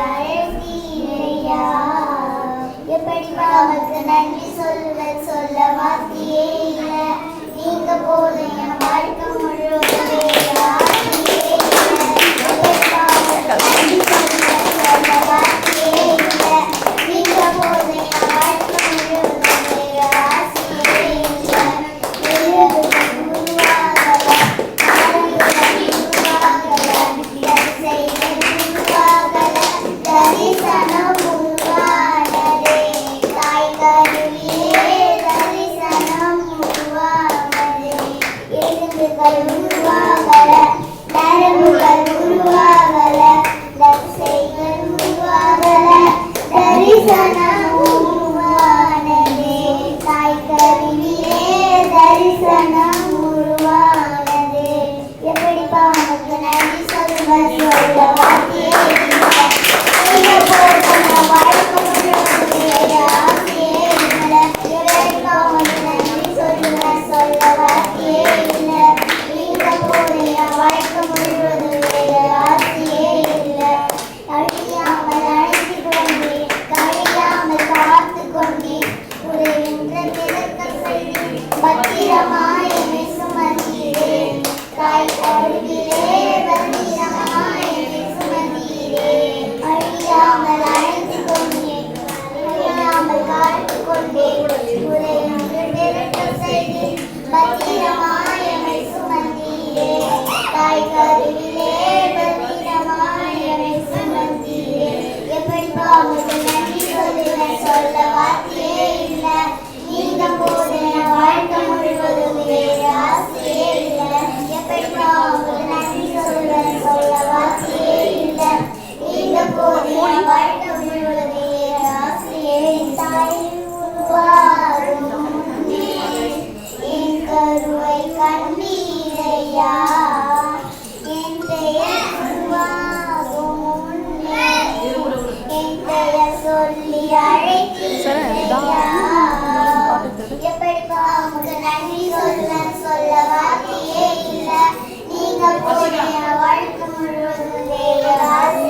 அழைத்தீரையா. எப்படி பாவக்கு நன்றி சொல்லுவேன், சொல்ல வார்த்தையே இல்லை. நீங்க போதும் என் வாழ்க்கை முழுவதுமே ஆசையே இல்லை. எப்படி பாவக்கு நன்றி சொல்லுவேன், சொல்ல வார்த்தையே இல்லை. நீங்க போதும் என் வாழ்க்கை முழுவதுமே ஆசையே இல்லை. தரிசனம் உருவானதே தாய் கருவிலே, தரிசனம் உருவானதே. எலும்புகள் உருவாகல, நரம்புகள் உருவாகல, தசைகள் உருவாகல, தரிசனம் உருவானதே தாய் கருவிலே, தரிசனம் உருவானதே. எப்படி பாவனுக்கு நன்றி சொல்லுவேன், சொல்ல வார்த்தையே இல்லை. நீங்க போதும் வாழ்க்கை முழுவதுமே ஆசையே இல்லை. எப்படி பாவனுக்கு நன்றி சொல்லுவேன், சொல்ல வார்த்தையே இல்லை. நீங்க போதும் என் வாழ்க்கை முழுவதுமே ஆசையே இல்லை. அழியாமல் அழைத்து கொண்டேன், கழியாமல் காத்து கொண்டேன், உரைகின்ற திறக்க செய்து பத்திரமாய் என்னை சுமந்தீரே. தாய் கருவிலே பத்திரமாய் என்னை சுமந்தீரே. அழியாமல் அழைத்து கொண்டேன், கழியாமல் காத்து கொண்டேன், உரைகின்ற திறக்க செய்து பத்திரமாய் என்னை சுமந்தீரே. தாய் கருவிலே பத்திரமாய் என்னை சுமந்தீரே. எப்படி பாவனுக்கு நன்றி சொல்லுவேன், சொல்ல வார்த்தையே இல்லை. நீங்க போதும் என் வாழ்க்கை முழுவதும் வேறு ஆசையே இல்லை. எப்படி பாவனுக்கு நன்றி சொல்லுவேன், சொல்ல வார்த்தையே இல்லை. நீங்க போதும் என் வாழ்க்கை முழுவதும் வேறு ஆசையே. தாய் உருவாகும் முன்னே என் கருவை கண்டீரையா. என் பெயர் உருவாகும் முன்னே என் பெயர் சொல்லி அழைத்தீரையா. எப்படி பாவனுக்கு நன்றி சொல்லுவேன், சொல்ல வார்த்தையே இல்லை. நீங்க போதும் என் வாழ்க்கை முழுவதும் வேறு ஆசையே